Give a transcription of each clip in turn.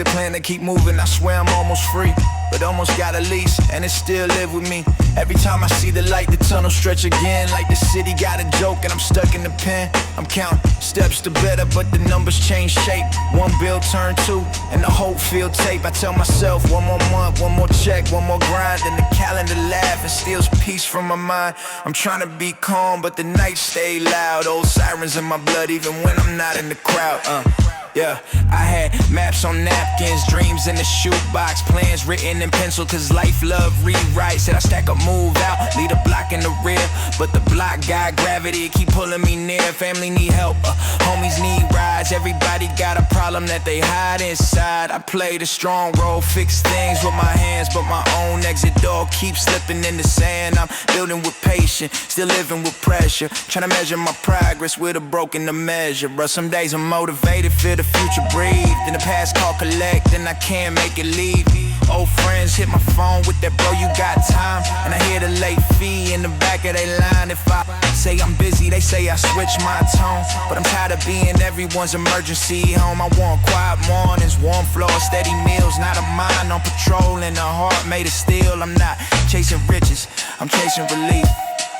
Exit plan to keep moving, I swear I'm almost free, but almost got a lease, and it still live with me. Every time I see the light, the tunnel stretch again, like the city got a joke and I'm stuck in the pen. I'm counting steps to better, but the numbers change shape. One bill turn two, and the whole field tape. I tell myself one more month, one more check, one more grind, and the calendar laugh and steals peace from my mind. I'm trying to be calm, but the nights stay loud. Old sirens in my blood, even when I'm not in the crowd. Yeah, I had maps on napkins, dreams in the shoebox, plans written in pencil, cause life love rewrites. Said I stack up, move out, leave a block in the rear, but the block got gravity, keep pulling me near. Family need help, homies need rides. Everybody got a problem that they hide inside. I play the strong role, fix things with my hands, but my own exit door keeps slipping in the sand. I'm building with patience, still living with pressure, trying to measure my progress with a broken measure. Bro, some days I'm motivated, feel the future breathe, in the past call collect, and I can't make it leave. Old friends hit my phone with that, bro, you got time? And I hear the late fee in the back of their line. If I say I'm busy, they say I switch my tone, but I'm tired of being everyone's emergency home. I want quiet mornings, warm floors, steady meals, not a mind on patrol and a heart made of steel. I'm not chasing riches, I'm chasing relief.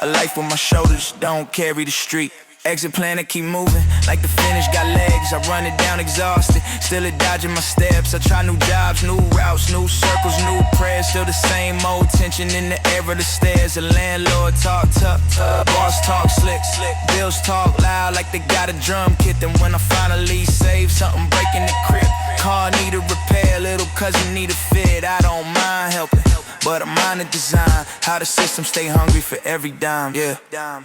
A life on my shoulders, don't carry the street. Exit plan to keep moving, like the finish got legs. I run it down exhausted, still it dodging my steps. I try new jobs, new routes, new circles, new prayers. Still the same old tension in the air of the stairs. The landlord talk tough, boss talk slick, bills talk loud like they got a drum kit. Then when I finally save something breaking the crib, car need a repair, little cousin need a fit. I don't mind helping, but I'm on the design, how the system stay hungry for every dime. Yeah,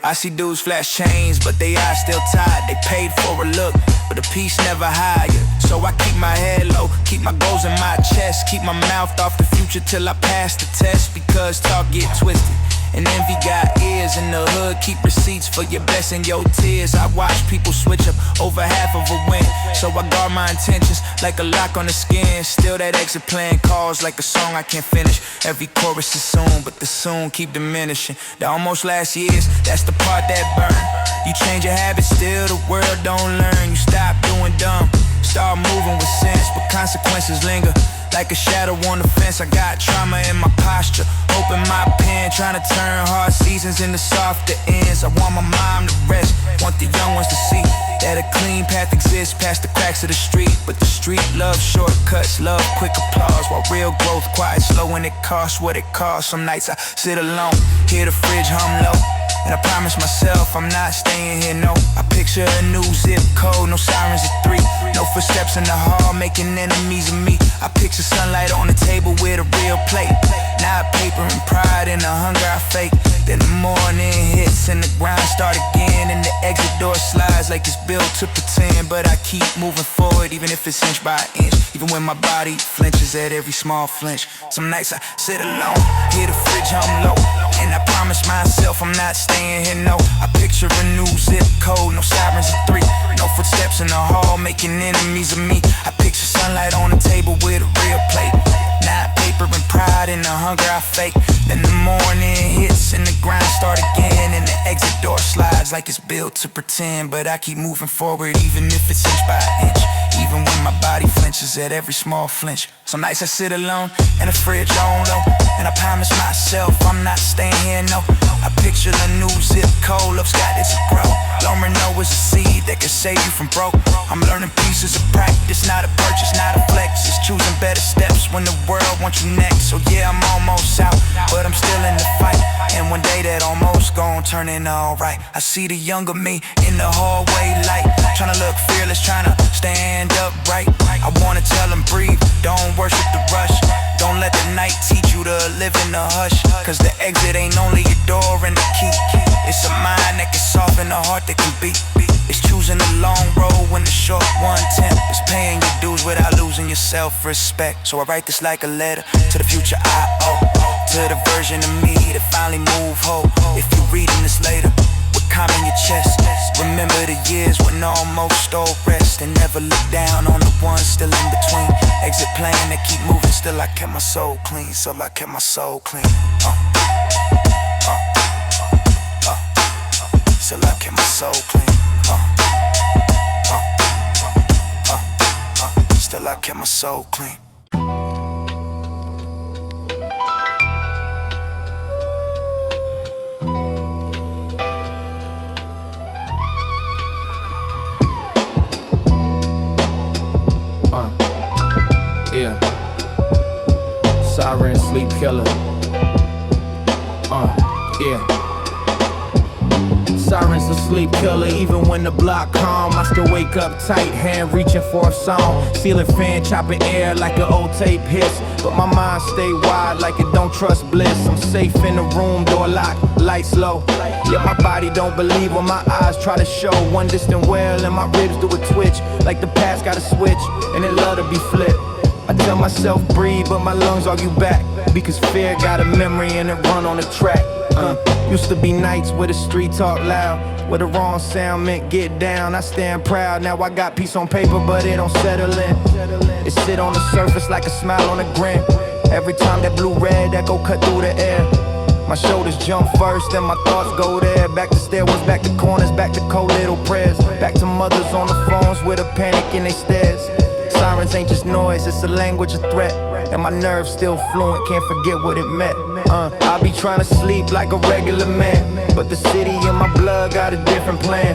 I see dudes flash chains, but they eyes still tied. They paid for a look, but the piece never higher. So I keep my head low, keep my goals in my chest, keep my mouth off the future till I pass the test. Because talk get twisted, and envy got ears. In the hood, keep receipts for your blessing, your tears. I watch people switch up over half of a win, so I guard my intentions like a lock on the skin. Still that exit plan calls like a song I can't finish. Every chorus is soon, but the soon keep diminishing. The almost last years, that's the part that burn. You change your habits, still the world don't learn. You stop doing dumb, start moving with sense, but consequences linger like a shadow on the fence. I got trauma in my posture, open my pen, trying to turn hard seasons into softer ends. I want my mom to rest, want the young ones to see that a clean path exists past the cracks of the street. But the street loves shortcuts, love quick applause, while real growth quiet, slow, and it costs what it costs. Some nights I sit alone, hear the fridge hum low, and I promise myself I'm not staying here, no. I picture a new zip code, no sirens at 3, no footsteps in the hall making enemies of me. I picture sunlight on the table with a real plate, not paper and pride and the hunger I fake. Then the morning hits and the grind start again, and the exit door slides like it's built to pretend. But I keep moving forward even if it's inch by inch, even when my body flinches at every small flinch. Some nights I sit alone, hear the fridge hum low, and I promise myself I'm not staying here, no. I picture a new zip code, no sirens at 3, no footsteps in the hall making enemies of me. I picture sunlight on the table with a real plate, not paper and pride and the hunger I fake. Then the morning hits and the grind start again, and the exit door slides like it's built to pretend. But I keep moving forward even if it's inch by inch, even when my body flinches at every small flinch. Some nights I sit alone in the fridge on low, and I promise myself I'm not staying here, no. I picture a new zip code, love's got it to grow. Long Renault is a seed that can save you from broke. I'm learning pieces of practice, not a purchase, not a flex. It's choosing better steps when the world wants you next. So yeah, I'm almost out, but I'm still in the fight, and one day that almost gon' turn into alright. I see the younger me in the hallway light, tryna look fearless, tryna stand upright. I wanna tell them breathe, don't worship the rush, don't let the night teach you to live in the hush. Cause the exit ain't only a door and a key, it's a mind that can soften a heart that can beat. It's choosing the long road when the short one tempt. It's paying your dues without losing your self-respect. So I write this like a letter to the future I owe, to the version of me that finally move hope. If you're reading this later with calm in your chest, remember the years when almost all rest, and never look down on the ones still in between. Exit plan that keep moving, still I kept my soul clean, so I kept my soul clean. Still I kept my soul clean. still I kept my soul clean. Yeah. Sirens, sleep killer. Yeah. Sirens, the sleep killer. Even when the block calm, I still wake up tight, hand reaching for a song. Ceiling fan chopping air like an old tape hiss. But my mind stay wide like it don't trust bliss. I'm safe in the room, door locked, lights low. Yeah, my body don't believe what my eyes try to show. One distant wail and my ribs do a twitch, like the past got a switch and it love to be flipped. I tell myself breathe, but my lungs argue back, because fear got a memory and it run on the track. Used to be nights where the street talk loud, where the wrong sound meant get down. I stand proud, now I got peace on paper, but it don't settle in. It sit on the surface like a smile on a grin. Every time that blue-red echo cut through the air, my shoulders jump first, then my thoughts go there. Back to stairwells, back to corners, back to cold little prayers. Back to mothers on the phones with a panic in their stares. Sirens ain't just noise, it's a language of threat. And my nerves still fluent, can't forget what it meant. I be trying to sleep like a regular man, but the city in my blood got a different plan.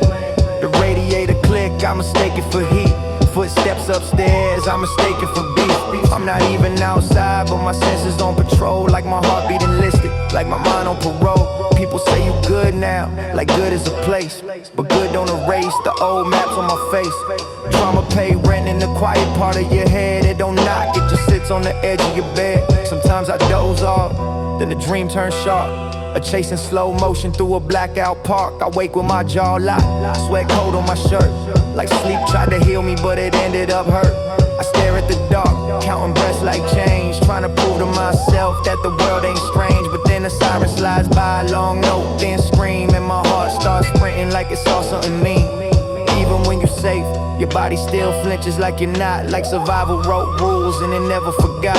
The radiator click, I mistake it for heat. Footsteps upstairs, I mistake it for beef. I'm not even outside, but my senses on patrol, like my heartbeat enlisted, like my mind on parole. People say you good now, like good is a place, but good don't erase the old maps on my face. Trauma pay rent in the quiet part of your head. It don't knock, it just sits on the edge of your bed. Sometimes I doze off, then the dream turns sharp. A chasing slow motion through a blackout park. I wake with my jaw locked, sweat cold on my shirt. Like sleep tried to heal me, but it ended up hurt. I stare at the dark, counting breaths like change, trying to prove to myself that the world ain't strange. But then a siren slides by, long note, then scream, and my heart starts sprinting like it saw something mean. Even when you're safe, your body still flinches like you're not. Like survival wrote rules and it never forgot.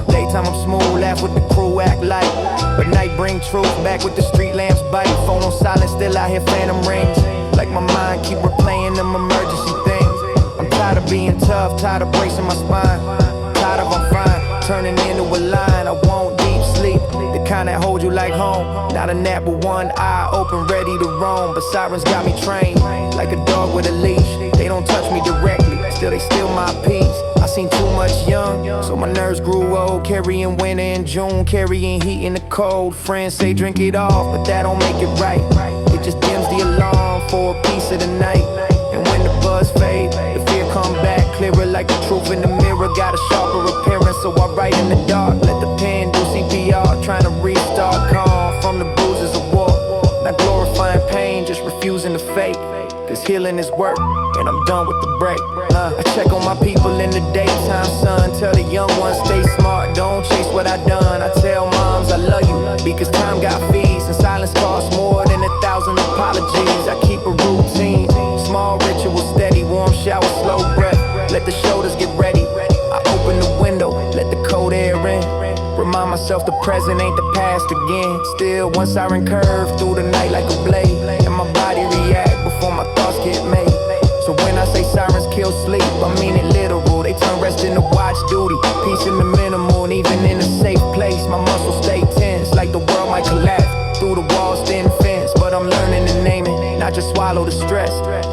Daytime I'm smooth, laugh with the crew, act light. But night bring truth, back with the street lamps bite. Phone on silent, still I hear phantom rings. Like my mind keep replaying them emergency things. I'm tired of being tough, tired of bracing my spine. Tired of I'm fine, turning into a line. I want deep sleep, the kind that hold you like home. Not a nap with one eye open, ready to roam. But sirens got me trained, like a dog with a leash. They don't touch me directly, still they steal my peace. I seen too much young, so my nerves grew old. Carrying winter in June, carrying heat in the cold. Friends say drink it off, but that don't make it right. It just dims the alarm for a piece of the night. And when the buzz fades, the fear come back clearer, like the truth in the mirror. Got a sharper appearance, so I write in the dark. Let the pen do CPR, trying to restart calm from the bruises of war. Not glorifying pain, just refusing to fake. Cause healing is work, and I'm done with the break. I check on my people in the daytime, son. Tell the young ones stay smart, don't chase what I done. I tell moms I love you, because time got fees, and silence costs more than 1,000 apologies. I keep a routine, small ritual, steady, warm shower, slow breath. Let the shoulders get ready. I open the window, let the cold air in. Remind myself the present ain't the past again. Still one siren curve through the night like a blade, and my body react before my thoughts get made. So when I say sirens kill sleep, I mean it literal. They turn rest into watch duty, peace in the minimal. And even in a safe place, my muscles stay tense, like the world might collapse through the walls, thin fence. But I'm learning to name it, not just swallow the stress,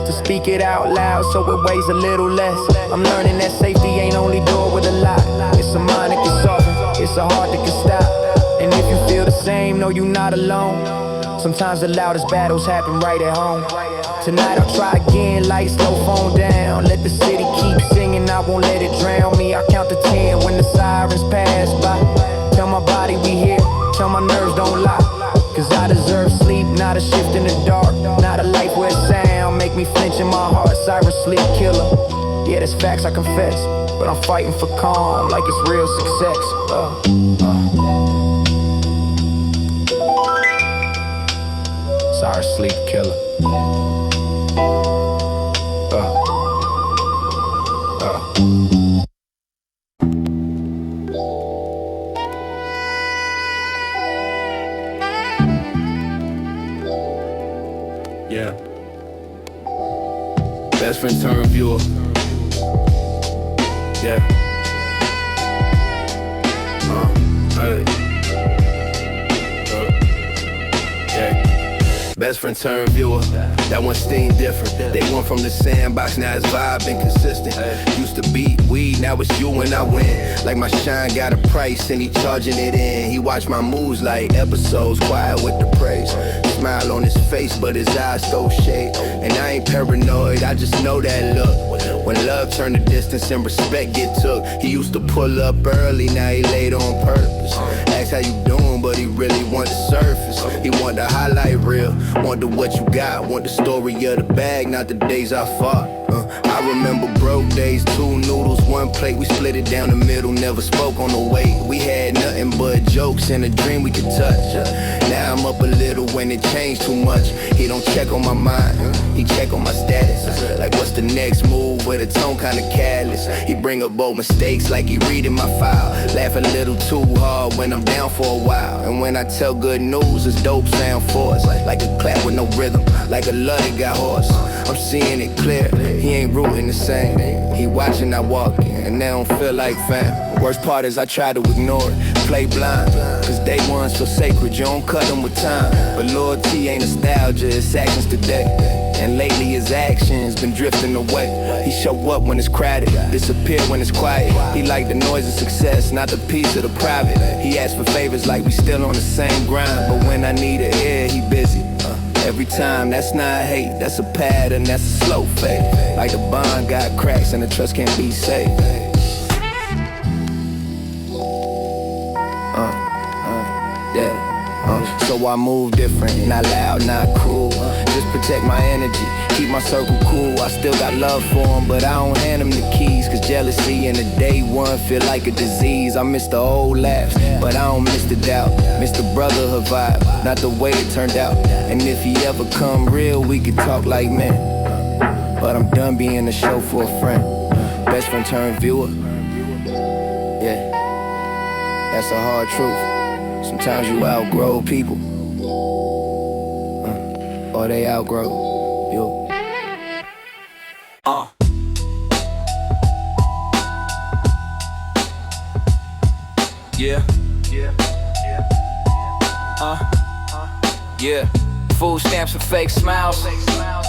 to speak it out loud so it weighs a little less. I'm learning that safety ain't only door with a lock. It's a mind that can soften, it's a heart that can stop. And if you feel the same, know you're not alone. Sometimes the loudest battles happen right at home. Tonight I'll try again, lights low, phone down. Let the city keep singing, I won't let it drown me. I count to 10 when the sirens pass by. Tell my body we here, tell my nerves don't lie. Cause I deserve sleep, not a shift in the dark. Not a life where sound make me flinch in my heart. Siren sleep killer, yeah that's facts I confess. But I'm fighting for calm like it's real success. Siren sleep killer. Yeah. Best friend turn viewer. Yeah. Hey. Yeah. Best friend turned viewer, that one steam different. They went from the sandbox, now it's vibe inconsistent. Used to be weed, now it's you and I win. Like my shine got a price and he charging it in. He watch my moves like episodes, quiet with the praise. Smile on his face, but his eyes throw shade. And I ain't paranoid, I just know that look. When love turned to distance and respect get took. He used to pull up early, now he late on purpose. Ask how you doing, but he really want the surface. He want the highlight reel, wonder what you got. Want the story of the bag, not the days I fought. I remember broke days, 2 noodles, 1 plate. We split it down the middle, never spoke on the weight. We had nothing but jokes and a dream we could touch. Now I'm up a little when it changed too much. He don't check on my mind, he check on my status. Like what's the next move with a tone kinda careless. He bring up bold mistakes like he reading my file. Laugh a little too hard when I'm down for a while. And when I tell good news, it's dope sound for us. Like a clap with no rhythm, like a love that got horse. I'm seeing it clear, he ain't rooting the same. He watching, I walk in, and they don't feel like fam. Worst part is I try to ignore it, play blind. Cause day ones feel sacred, you don't cut them with time. But loyalty ain't nostalgia, it's actions today. And lately his actions been drifting away. He show up when it's crowded, disappear when it's quiet. He like the noise of success, not the piece of the private. He asks for favors like we still on the same grind. But when I need an ear, he busy. Every time, that's not hate, that's a pattern, that's a slow fade. Like the bond got cracks and the trust can't be saved. So I move different, not loud, not cruel. Just protect my energy, keep my circle cool. I still got love for him, but I don't hand him the keys. Cause jealousy in the day one feel like a disease. I miss the old laughs, but I don't miss the doubt. Miss the brotherhood vibe, not the way it turned out. And if he ever come real, we could talk like men. But I'm done being a show for a friend. Best friend turned viewer. Yeah, that's a hard truth. Sometimes you outgrow people, or they outgrow you. Yeah. Yeah. Food stamps and fake smiles.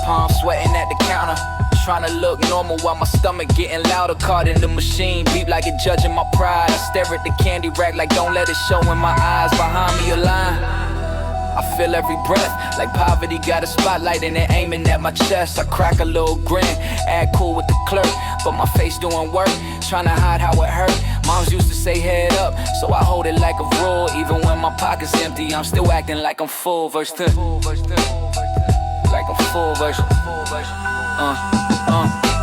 Palms sweating at the counter. Trying to look normal while my stomach getting louder. Caught in the machine, beep like it judging my pride. I stare at the candy rack like don't let it show in my eyes. Behind me a line, I feel every breath like poverty got a spotlight and it aiming at my chest. I crack a little grin, act cool with the clerk, but my face doing work, trying to hide how it hurt. Moms used to say head up, so I hold it like a rule. Even when my pocket's empty, I'm still acting like I'm full. Verse 10, like I'm full. Verse.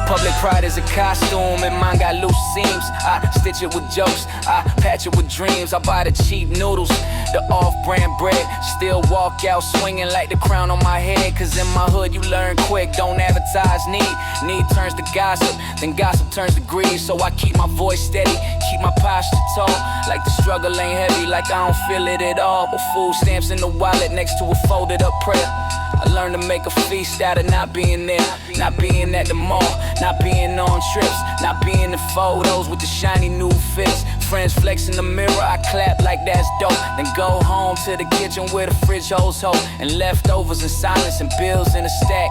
Public pride is a costume and mine got loose seams. I stitch it with jokes, I patch it with dreams. I buy the cheap noodles, the off-brand bread. Still walk out swinging like the crown on my head. Cause in my hood you learn quick, don't advertise need. Need turns to gossip, then gossip turns to greed. So I keep my voice steady, keep my posture tall. Like the struggle ain't heavy, like I don't feel it at all. With food stamps in the wallet next to a folded up prayer. I learned to make a feast out of not being there, not being at the mall, not being on trips, not being in photos with the shiny new fits. Friends flex in the mirror, I clap like that's dope. Then go home to the kitchen where the fridge holds hope. And leftovers in silence and bills in a stack.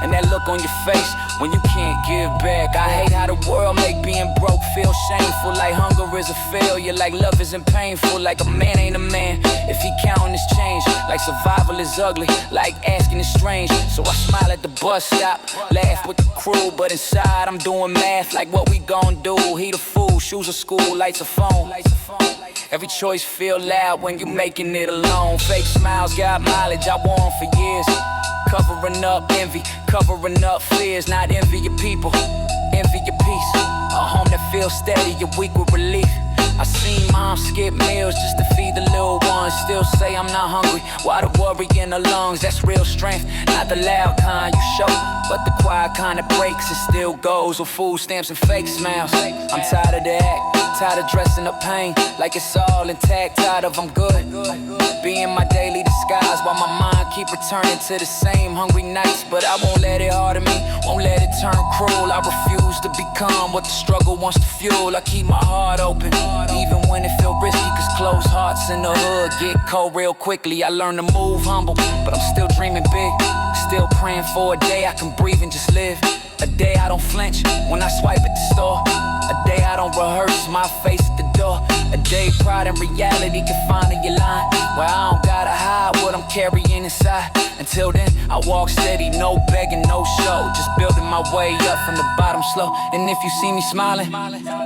And that look on your face when you can't give back. I hate how the world make being broke feel shameful. Like hunger is a failure, like love isn't painful. Like a man ain't a man if he counting his change. Like survival is ugly, like asking is strange. So I smile at the bus stop, laugh with the crew. But inside I'm doing math like what we gon' do. Heat a food, shoes of school, lights a phone. Every choice feel loud when you making it alone. Fake smiles got mileage, I wore 'em for years. Covering up envy, covering up fears. Not envy your people, envy your peace. A home that feels steady, you're weak with relief. I seen mom skip meals just to feed the little ones. Still say I'm not hungry, why the worry in the lungs? That's real strength, not the loud kind you show, but the quiet kind that breaks and still goes. With food stamps and fake smiles, I'm tired of the act. Tired of dressing up pain like it's all intact. Tired of I'm good being my daily disguise, while my mind keep returning to the same hungry nights. But I won't let it harder me, won't let it turn cruel. I refuse to become what the struggle wants to fuel. I keep my heart open, even when it feel risky, cause closed hearts in the hood get cold real quickly. I learned to move humble, but I'm still dreaming big. Still praying for a day I can breathe and just live. A day I don't flinch when I swipe at the store. A day I don't rehearse my face at the door. A day pride and reality can finally align, where I don't gotta hide what I'm carrying inside. Until then, I walk steady, no begging, no show. Just building my way up from the bottom slow. And if you see me smiling,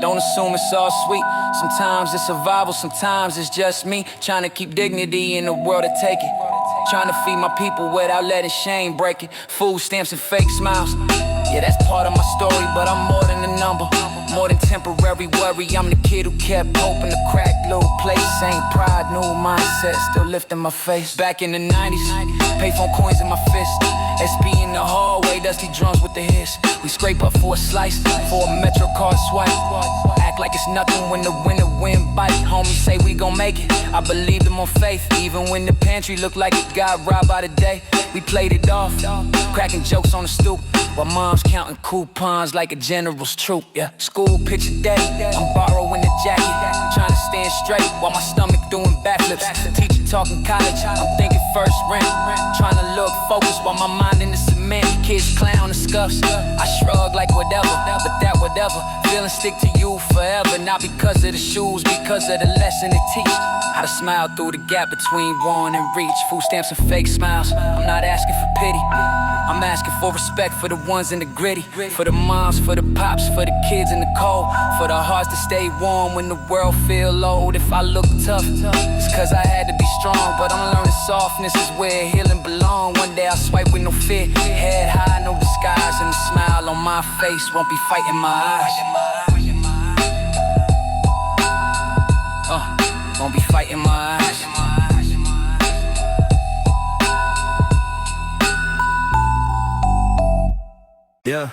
don't assume it's all sweet. Sometimes it's survival, sometimes it's just me trying to keep dignity in the world to take it. Trying to feed my people without letting shame break it. Food stamps and fake smiles, yeah, that's part of my story, but I'm more than a number, more than temporary worry. I'm the kid who kept hoping to crack little place. Ain't pride, new mindset, still lifting my face. Back in the 90s, payphone coins in my fist. SP in the hallway, dusty drums with the hiss. We scrape up for a slice, for a Metro card swipe. Act like it's nothing when the wind bite. Homies say we gon' make it, I believe them on faith. Even when the pantry looked like it got robbed by the day, we played it off, cracking jokes on the stoop, while mom's counting coupons like a general's troop. Yeah, school picture day, I'm borrowing a jacket, trying to stand straight while my stomach doing backflips. Teacher talking college, I'm thinking first rent, trying to look focused while my mind in the cement. Kids clown and scuffs, I shrug like whatever, but that whatever feeling stick to you forever. Not because of the shoes, because of the lesson it teach. How to smile through the gap between want and reach. Food stamps and fake smiles, I'm not asking for pity, I'm asking for respect for the ones in the gritty. For the moms, for the pops, for the kids in the cold. For the hearts that stay warm when the world feel old. If I look tough, it's cause I had to be strong, but I'm learning softness is where healing belong. One day I'll swipe with no fear, head high, no disguise, and the smile on my face won't be fighting my eyes. Won't be fighting my eyes. Yeah.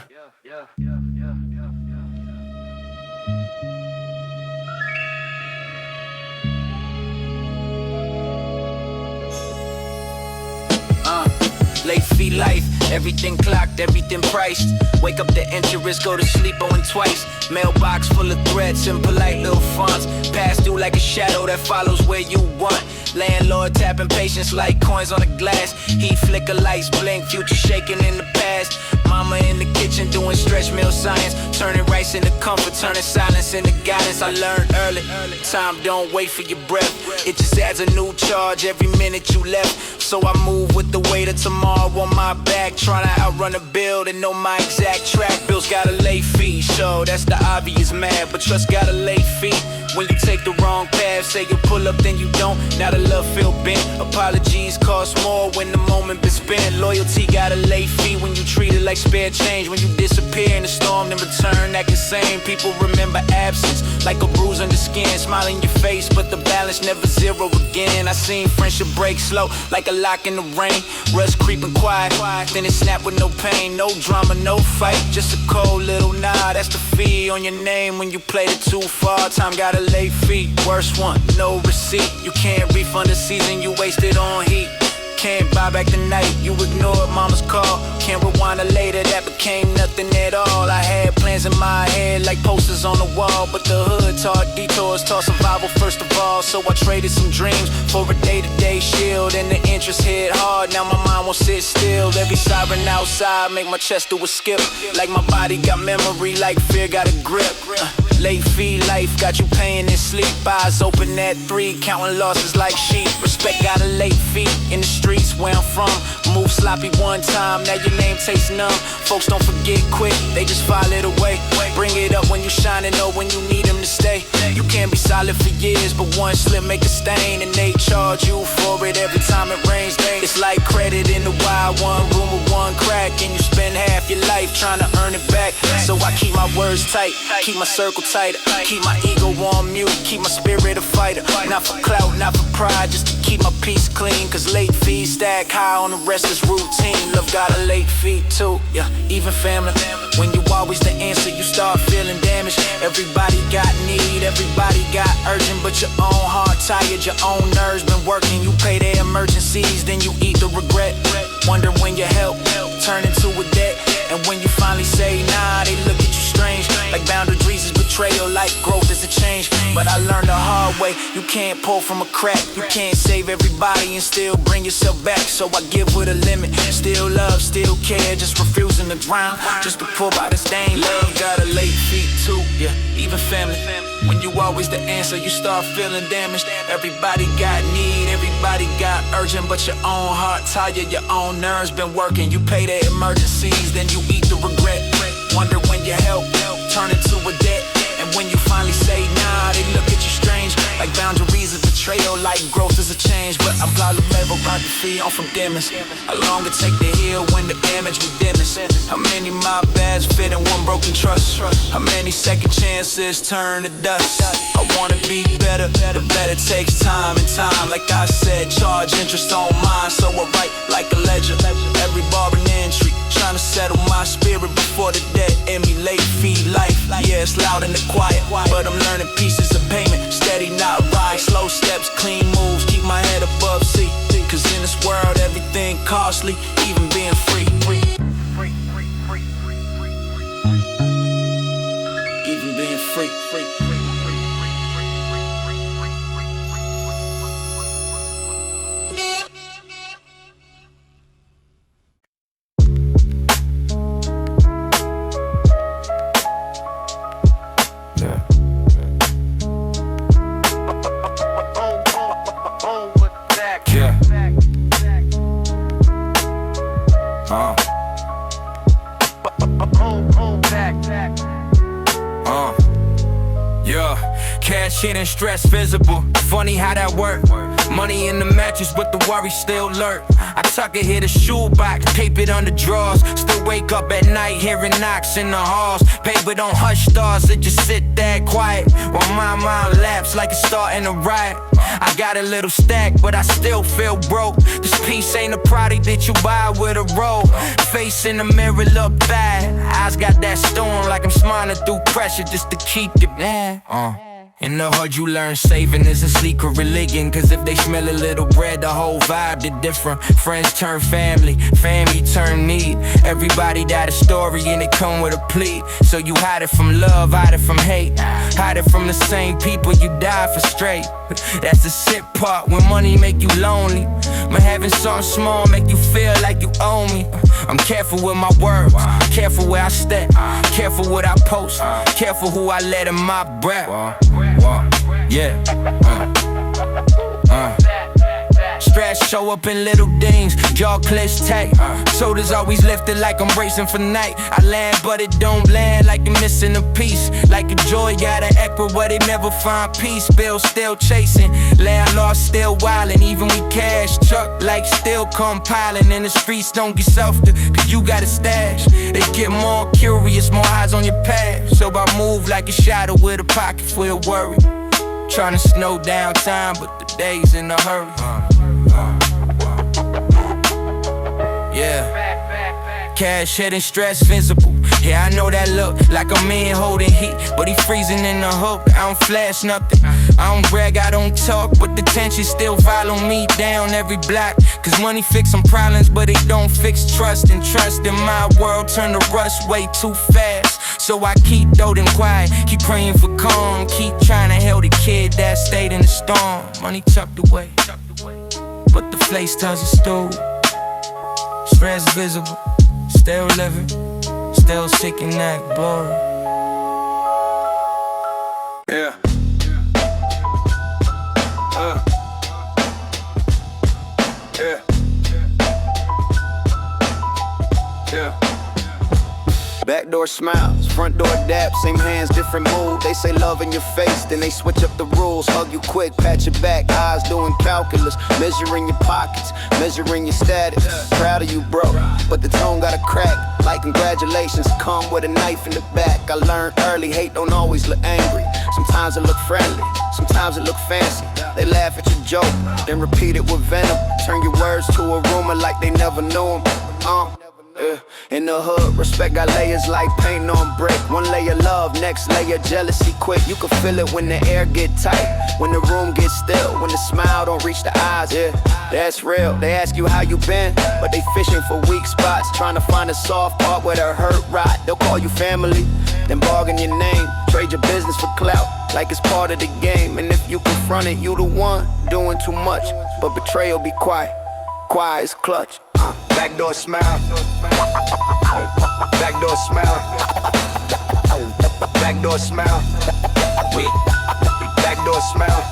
Late fee life, everything clocked, everything priced. Wake up the interest, go to sleep owing twice. Mailbox full of threats and polite little fonts. Pass through like a shadow that follows where you want. Landlord tapping patience like coins on a glass. Heat flicker, lights blink, future shaking in the past. Mama in the kitchen doing stretch meal science, turning rice into comfort, turning silence into guidance. I learned early, time don't wait for your breath. It just adds a new charge every minute you left. So I move with the weight of tomorrow on my back, trying to outrun a bill and know my exact track. Bills got a late fee, sure, that's the obvious mad, but trust got a late fee. When you take the wrong path, say you pull up then you don't. Now the love feel bent, apologies cost more when the moment been spent. Loyalty got a late fee when you treat it like spare change. When you disappear in the storm then return acting same. People remember absence like a bruise on the skin. Smile in your face but the balance never zero again. I seen friendship break slow like a lock in the rain. Rust creeping quiet, then it snap with no pain. No drama, no fight, just a cold little nod. That's the fee on your name when you played it too far. Time got a late fee, worst one, no receipt. You can't refund the season you wasted on heat. Can't buy back the night you ignored mama's call. Can't rewind a later that became nothing at all. I had plans in my head like posters on the wall, but the hood taught detours, taught survival first of all. So I traded some dreams for a day-to-day shield, and the interest hit hard, now my mind won't sit still. Every siren outside make my chest do a skip, like my body got memory, like fear got a grip. Late fee life got you paying in sleep. Eyes open at 3, counting losses like sheep. Respect got a late fee in the streets where I'm from. Move sloppy one time, now your name tastes numb. Folks don't forget quick, they just file it away. Bring it up when you shine and know when you need them to stay. You can't be solid for years, but one slip make a stain, and they charge you for it every time it rains. They It's like credit in the wild, one room with one crack, and you spend half your life trying to earn it back. So I keep my words tight, keep my circle tighter, keep my ego on mute, keep my spirit a fighter. Not for clout, not for pride, just to keep my peace clean. Cause late fees stack high on the rest is routine. Love got a late fee too, yeah, even family. When you always the answer, you start feeling damaged. Everybody got need, everybody got urgent, but your own heart tired, your own nerves been working. You pay their emergencies, then you eat the regret. Wonder when your help turn into a debt. And when you finally say nah, they look at you strange. Like boundaries is betrayal, like growth is a change. But I learned the hard way, you can't pull from a crack. You can't save everybody and still bring yourself back. So I give with a limit, still love, still care, just refusing to drown, just to pull by the stain. Love got a late feet too, yeah, even family. When you always the answer, you start feeling damaged. Everybody got need, everybody got urgent, but your own heart tired, your own nerves been working. You pay their emergencies, then you eat the regret. Wonder when your help turn into a debt. And when you finally say nah, they look at you strange. Like boundaries is betrayal, like growth is a change. But I'm probably level by the fee, I'm from Demis. How long it take to heal when the damage we dimmest? How many my bads fit in one broken trust? How many second chances turn to dust? I wanna be better, the better takes time and time. Like I said, charge interest on mine, so I write like a ledger. Every bar an entry, trying to settle my spirit before the debt emulate fee life. Yeah, it's loud in the quiet, but I'm learning pieces of payment. Steady, not right, slow steps, clean moves, keep my head above sea. Cause in this world everything costly, even being free. Even being free. Shit and stress visible, funny how that work. Money in the mattress but the worry still lurk. I tuck it, hit a shoebox, tape it under drawers. Still wake up at night hearing knocks in the halls. Paper don't hush stars, it just sit there quiet while my mind laps like it's starting to riot. I got a little stack but I still feel broke. This piece ain't a product that you buy with a roll. Face in the mirror look bad, eyes got that storm like I'm smiling through pressure just to keep it mad. In the hood you learn saving is a secret religion. Cause if they smell a little bread, the whole vibe is different. Friends turn family, family turn need. Everybody got a story and it come with a plea. So you hide it from love, hide it from hate, hide it from the same people you die for straight. That's the sick part, when money make you lonely. But having something small make you feel like you owe me. I'm careful with my words, careful where I step, careful what I post, careful who I let in my breath. Yeah. Stress show up in little things, jaw clenched tight. Shoulders always lifted like I'm bracing for night. I land but it don't land like you're missing a piece. Like a joy got an echo but they never find peace. Bills still chasing, landlord still wildin'. Even we cash truck like still compiling. And the streets don't get softer cause you got a stash. They get more curious, more eyes on your path. So I move like a shadow with a pocket full of worry. Tryna slow down time but the day's in a hurry. Yeah, cash hidden, stress visible. Yeah, I know that look like a man holding heat, but he freezing in the hook. I don't flash nothing, I don't brag, I don't talk, but the tension still follow me down every block. Cause money fix some problems, but it don't fix trust. And trust in my world turn to rust way too fast. So I keep doting quiet, keep praying for calm, keep trying to help the kid that stayed in the storm. Money tucked away, but the place tells a story. Stress visible, still living, still seeking that glory. Yeah. Yeah. Yeah. Backdoor smiles, front door dap, same hands, different mood. They say love in your face, then they switch up the rules. Hug you quick, pat your back, eyes doing calculus. Measuring your pockets, measuring your status. Proud of you, bro, but the tone got a crack. Like congratulations, come with a knife in the back. I learned early, hate don't always look angry. Sometimes it look friendly, sometimes it look fancy. They laugh at your joke, then repeat it with venom. Turn your words to a rumor like they never knew them. In the hood, respect got layers like paint on brick. One layer love, next layer jealousy quick. You can feel it when the air get tight, when the room gets still, when the smile don't reach the eyes. Yeah, that's real. They ask you how you been, but they fishing for weak spots, trying to find a soft part where the hurt rot. They'll call you family, then bargain your name, trade your business for clout, like it's part of the game. And if you confront it, you the one doing too much. But betrayal be quiet, quiet is clutch. Backdoor smile, backdoor smile, backdoor smile, backdoor smile.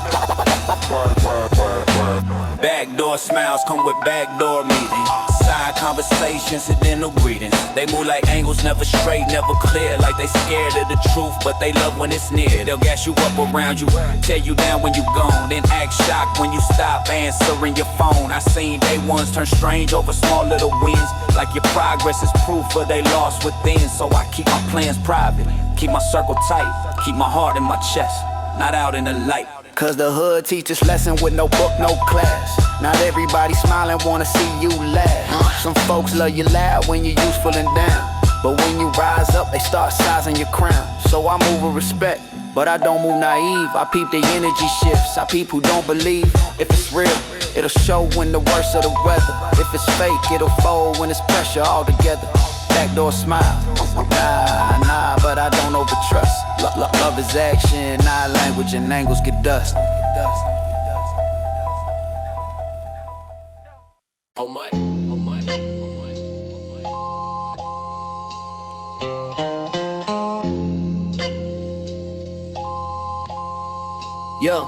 Backdoor smiles come with backdoor meetings. Side conversations and then no greetings. They move like angles, never straight, never clear. Like they scared of the truth, but they love when it's near. They'll gas you up around you, tear you down when you gone, then act shocked when you stop answering your phone. I seen day ones turn strange over small little wins. Like your progress is proof of they lost within. So I keep my plans private, keep my circle tight, keep my heart in my chest, not out in the light. Cause the hood teaches lesson with no book, no class. Not everybody smiling wanna see you laugh. Some folks love you loud when you're useful and down, but when you rise up, they start sizing your crown. So I move with respect, but I don't move naive. I peep the energy shifts, I peep who don't believe. If it's real, it'll show when the worst of the weather. If it's fake, it'll fold when it's pressure all together. Backdoor smile, nah, but I don't overtrust. Love is action, not language, and angles get dust. Oh my. Yo,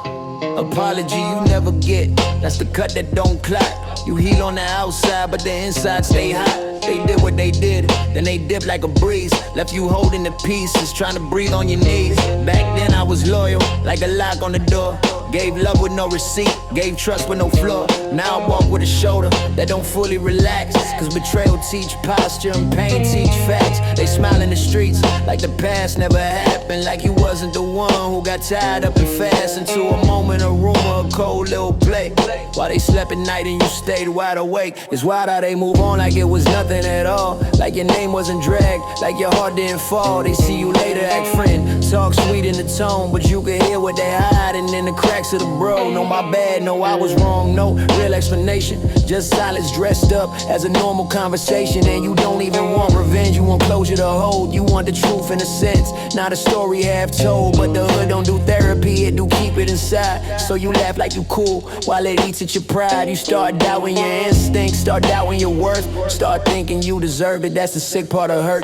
apology you never get, that's the cut that don't clock. You heat on the outside, but the inside stay hot. They did what they did, then they dipped like a breeze. Left you holding the pieces, trying to breathe on your knees. Back then I was loyal, like a lock on the door. Gave love with no receipt, gave trust with no flaw. Now I walk with a shoulder that don't fully relax. Cause betrayal teach posture and pain teach facts. They smile in the streets like the past never happened. Like you wasn't the one who got tied up and fast into a moment, a rumor, a cold little play. While they slept at night and you stayed wide awake. It's wild how they move on like it was nothing at all. Like your name wasn't dragged, like your heart didn't fall. They see you later, act friend, talk sweet in the tone, but you can hear what they hiding in the cracks of the bro. No, my bad, no, I was wrong, no real explanation. Just silence dressed up as a normal conversation. And you don't even want revenge, you want closure to hold. You want the truth in a sense, not a story half told. But the hood don't do therapy, it do keep it inside. So you laugh like you cool while it eats at your pride. You start doubting your instincts, start doubting your worth. Start thinking you deserve it, that's the sick part of hurt.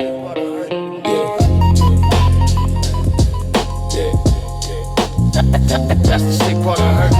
That's the sick part of hurt.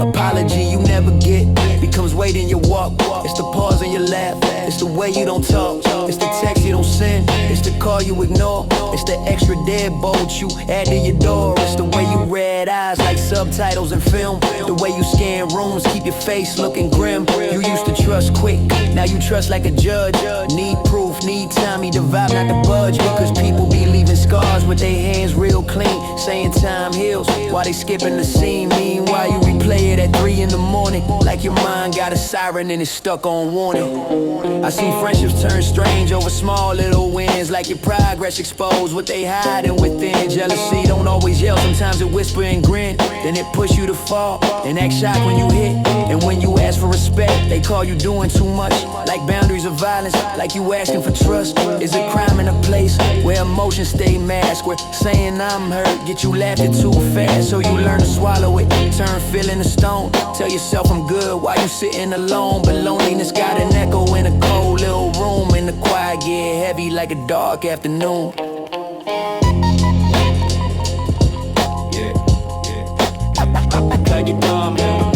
Apology you never get becomes weight in your walk. It's the pause in your laugh, it's the way you don't talk, it's the text you don't send, it's the call you ignore, it's the extra deadbolt you add to your door. It's the way you read eyes like subtitles in film, the way you scan rooms, keep your face looking grim. You used to trust quick, now you trust like a judge. Need proof, need time, need the vibe not to budge. Because people be leaving scars with their hands real clean, saying time heals while they skipping the scene. Meanwhile you replay it at 3 in the morning, like your mind got a siren and it's stuck on warning. I see friendships turn strange over small little wins, like your progress exposed what they hiding within. Jealousy don't always yell, sometimes it whisper and grin. Then it push you to fall and act shocked when you hit. And when you ask for respect, they call you doing too much. Like boundaries of violence, like you asking for trust is a crime in a place where emotions stay masked. Where saying I'm hurt get you laughed at too fast. So you learn to swallow it, turn feeling to stone. Tell yourself I'm good while you sitting alone. But loneliness got an echo in a cold little room. And the quiet get heavy like a dark afternoon. Like it dumb, man.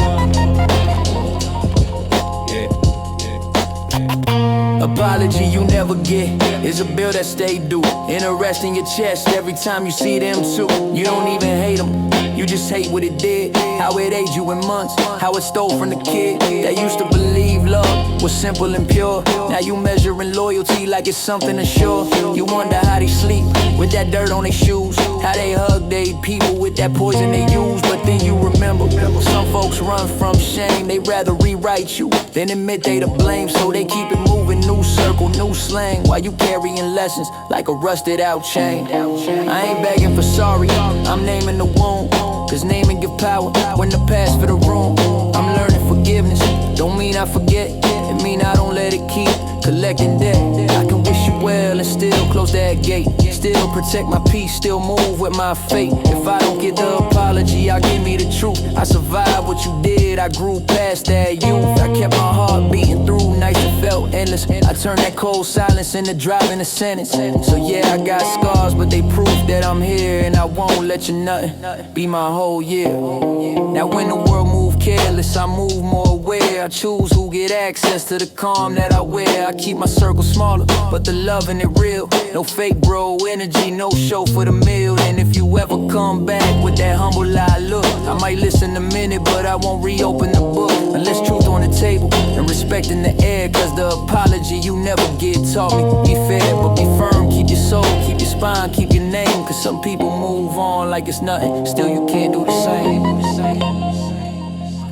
apology you never get is a bill that stay due. Interest in your chest every time you see them too. You don't even hate them, you just hate what it did. How it aged you in months, how it stole from the kid that used to believe love was simple and pure. Now you measuring loyalty like it's something assured. You wonder how they sleep with that dirt on their shoes, how they hug they people with that poison they use. But then you remember, some folks run from shame. They rather rewrite you than admit they to blame, so they keep it moving. New circle, new slang, while you carrying lessons like a rusted out chain. I ain't begging for sorry, I'm naming the wound, cause naming give power when the past for the room. I'm learning forgiveness, don't mean I forget, it mean I don't let it keep collecting debt. I can wish you well and still close that gate, still protect my peace, still move with my fate. If I don't get the apology, I'll give me the truth. I survived what you did, I grew past that youth. I kept my heart beating through nights that felt endless. I turned that cold silence into driving a sentence. So yeah, I got scars, but they prove that I'm here, and I won't let you nothing be my whole year. Now when the world move careless, I move more aware. I choose who get access to the calm that I wear. I keep my circle smaller, but the love in it real. No fake bro energy, no show for the meal. And if you ever come back with that humble lie look, I might listen a minute, but I won't reopen the book unless truth on the table and respect in the air. Cause the apology you never get taught me. Be fair, but be firm, keep your soul, keep your spine, keep your name. Cause some people move on like it's nothing, still you can't do the same.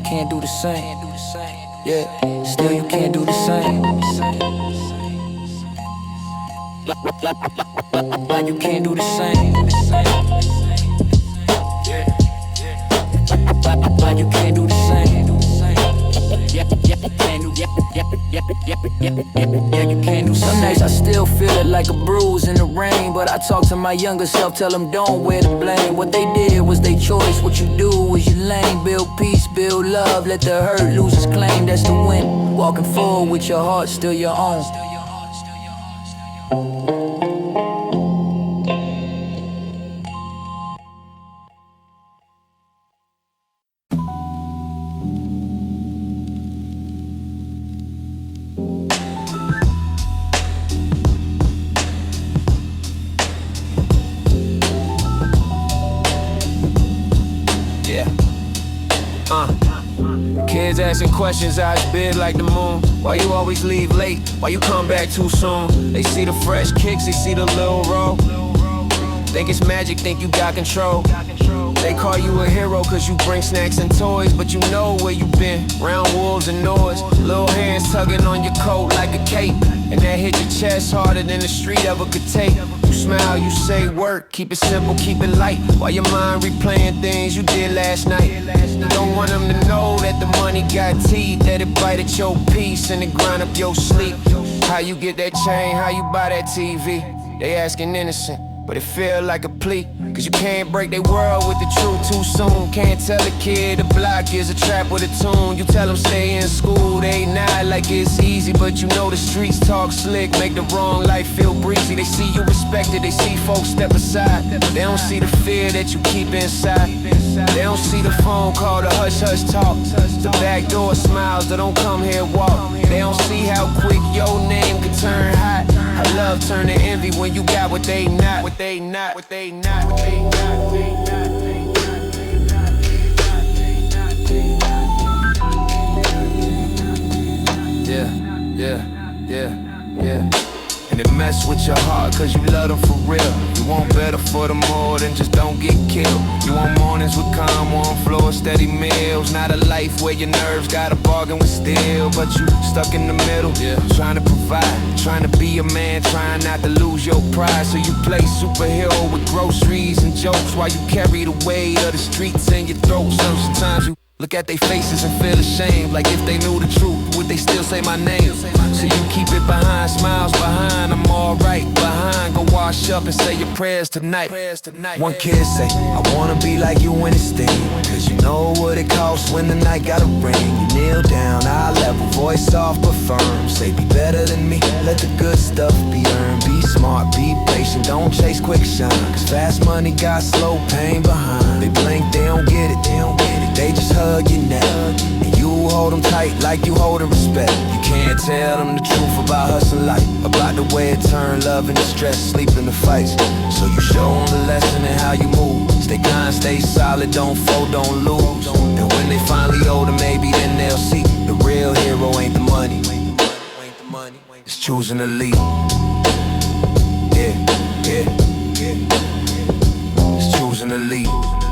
Can't do the same. Yeah, still you can't do the same. Like you can't do the same. Like you can't do the same. Some nights I still feel it like a bruise in the rain, but I talk to my younger self, tell them don't wear the blame. What they did was their choice, what you do is your lane. Build peace, build love, let the hurt lose its claim. That's the win, walking forward with your heart still your own. Kids asking questions, eyes big like the moon. Why you always leave late? Why you come back too soon? They see the fresh kicks, they see the little roll. Think it's magic, think you got control. They call you a hero cause you bring snacks and toys, but you know where you been, round wolves and noise. Little hands tugging on your coat like a cape, and that hit your chest harder than the street ever could take. You smile, you say work, keep it simple, keep it light, while your mind replaying things you did last night. You don't want them to know that the money got teeth, that it bite at your peace and it grind up your sleep. How you get that chain, how you buy that TV? They asking innocent, but it feel like a plea. Cause you can't break their world with the truth too soon. Can't tell a kid the block is a trap with a tune. You tell them stay in school, they not like it's easy. But you know the streets talk slick, make the wrong life feel breezy. They see you respected, they see folks step aside. They don't see the fear that you keep inside. They don't see the phone call, the hush-hush talk, the backdoor smiles that don't come here walk. They don't see how quick your name can turn hot. How love turn to envy when you got what they not. What they not, what they not, what they not, what they not, what they not, what they not, what they not. Yeah. And it mess with your heart cause you love them for real. You want better for them more than just don't get killed. You want mornings with calm, warm floor, steady meals. Not a life where your nerves gotta bargain with steel, but you stuck in the middle, trying to provide, trying to be a man, trying not to lose your pride. So you play superhero with groceries and jokes while you carry the weight of the streets in your throat. Sometimes you look at their faces and feel ashamed, like if they knew the truth, would they still say my name? So you keep it behind, smiles behind, I'm alright behind. Go wash up and say your prayers tonight. One kid say, I wanna be like you when it's steam, cause you know what it costs when the night got a ring. You kneel down, eye level, voice soft but firm. Say be better than me, let the good stuff be earned. Be smart, be patient, don't chase quick shine, cause fast money got slow pain behind. They blink, they don't get it, they don't get it. They just hug your neck, and you hold them tight like you holding respect. You can't tell them the truth about hustle life, about the way it turn love into stress, sleep in the fights. So you show them the lesson in how you move. Stay kind, stay solid, don't fold, don't lose. And when they finally older, maybe then they'll see the real hero ain't the money, it's choosing to lead. Yeah, yeah, yeah. It's choosing to lead.